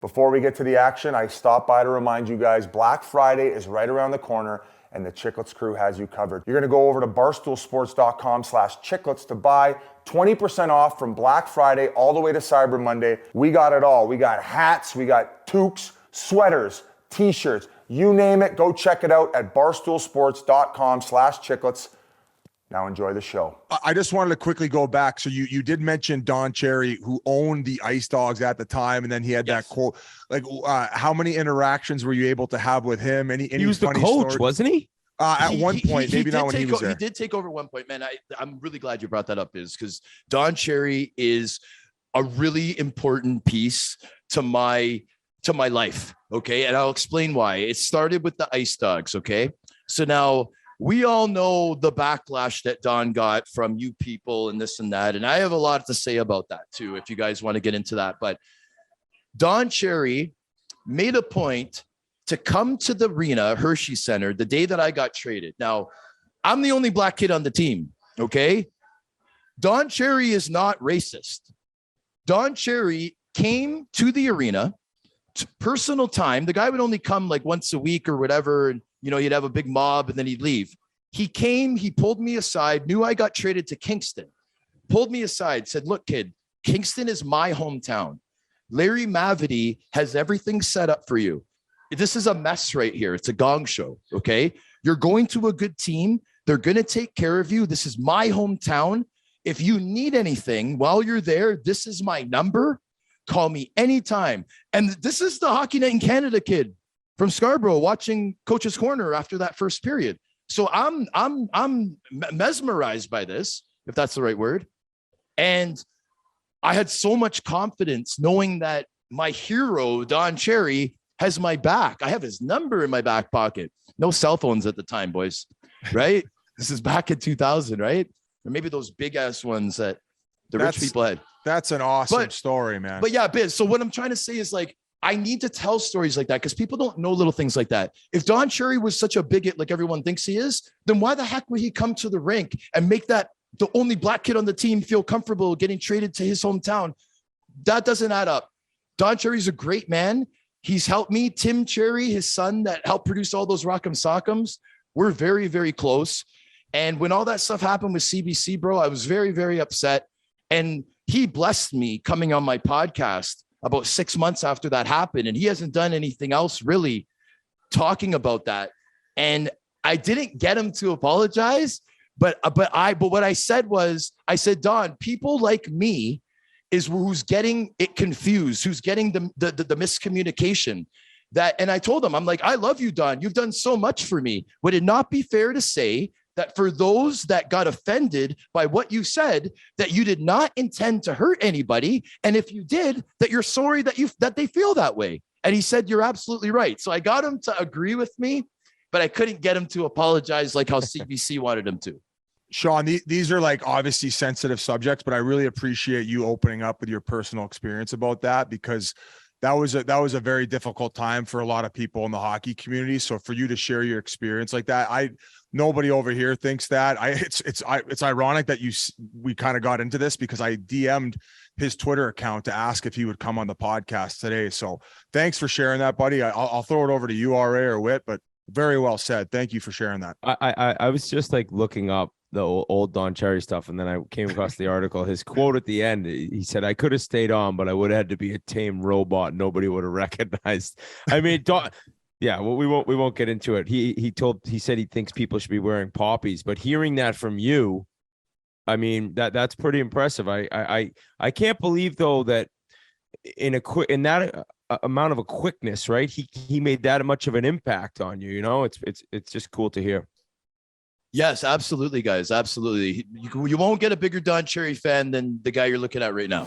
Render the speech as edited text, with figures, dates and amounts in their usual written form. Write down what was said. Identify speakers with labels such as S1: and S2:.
S1: Before we get to the action, I stopped by to remind you guys Black Friday is right around the corner and the Chiclets crew has you covered. You're gonna go over to barstoolsports.com/chiclets to buy 20% off from Black Friday all the way to Cyber Monday. We got it all. We got hats, we got toques, sweaters, t-shirts, you name it. Go check it out at barstoolsports.com/chiclets. Now enjoy the show.
S2: I just wanted to quickly go back. So you did mention Don Cherry, who owned the Ice Dogs at the time, and then he had that quote. Like, how many interactions were you able to have with him? Any
S3: he was the coach,
S2: stories?
S3: wasn't he?
S2: At one point, maybe not when he was there.
S4: He did take over at one point, man. I'm really glad you brought that up, because Don Cherry is a really important piece to my life. Okay, and I'll explain why. It started with the Ice Dogs. Okay, so now we all know the backlash that Don got from you people and this and that. And I have a lot to say about that too, if you guys want to get into that. But Don Cherry made a point to come to the arena, Hershey Center, the day that I got traded. Now, I'm the only black kid on the team, okay? Don Cherry is not racist. Don Cherry came to the arena, personal time. The guy would only come like once a week or whatever, and you'd have a big mob and then he'd leave. He came, he pulled me aside, knew I got traded to Kingston, pulled me aside, said, look, kid, Kingston is my hometown. Larry Mavity has everything set up for you. This is a mess right here. It's a gong show, okay? You're going to a good team. They're going to take care of you. This is my hometown. If you need anything while you're there, this is my number. Call me anytime. And this is the Hockey Night in Canada kid from Scarborough watching Coach's Corner after that first period. So I'm mesmerized by this, if that's the right word. And I had so much confidence knowing that my hero, Don Cherry, has my back. I have his number in my back pocket. No cell phones at the time, boys, right? This is back in 2000, right? Or maybe those big ass ones that rich people had.
S2: That's an awesome story, man.
S4: But yeah, Biz. So what I'm trying to say is, like, I need to tell stories like that because people don't know little things like that. If Don Cherry was such a bigot like everyone thinks he is, then why the heck would he come to the rink and make that the only black kid on the team feel comfortable getting traded to his hometown? That doesn't add up. Don Cherry's a great man. He's helped me. Tim Cherry, his son that helped produce all those Rock'em Sock'ems, we're very, very close. And when all that stuff happened with CBC, bro, I was very, very upset. And he blessed me coming on my podcast about 6 months after that happened. And he hasn't done anything else really talking about that. And I didn't get him to apologize, but what I said was, I said, Don, people like me is who's getting it confused, who's getting the miscommunication. And I told him, I'm like, I love you, Don. You've done so much for me. Would it not be fair to say that for those that got offended by what you said, that you did not intend to hurt anybody, and if you did, that you're sorry that they feel that way? And he said, you're absolutely right. So I got him to agree with me, but I couldn't get him to apologize like how CBC wanted him to.
S2: Sean, these are like obviously sensitive subjects, but I really appreciate you opening up with your personal experience about that, because that was a very difficult time for a lot of people in the hockey community. So for you to share your experience like that, nobody over here thinks that. It's ironic that we kind of got into this because I DM'd his Twitter account to ask if he would come on the podcast today. So thanks for sharing that, buddy. I'll throw it over to you, RA or Whit, but very well said. Thank you for sharing that.
S3: I was just like looking up the old Don Cherry stuff, and then I came across the article. His quote at the end, he said, I could have stayed on, but I would have had to be a tame robot. Nobody would have recognized. I mean, yeah, well, we won't get into it. He said he thinks people should be wearing poppies, but hearing that from you, I mean, that's pretty impressive. I can't believe though that in that amount of a quickness, right? He made that much of an impact on you. You know, it's just cool to hear.
S4: Yes, absolutely, guys. Absolutely. You won't get a bigger Don Cherry fan than the guy you're looking at right now.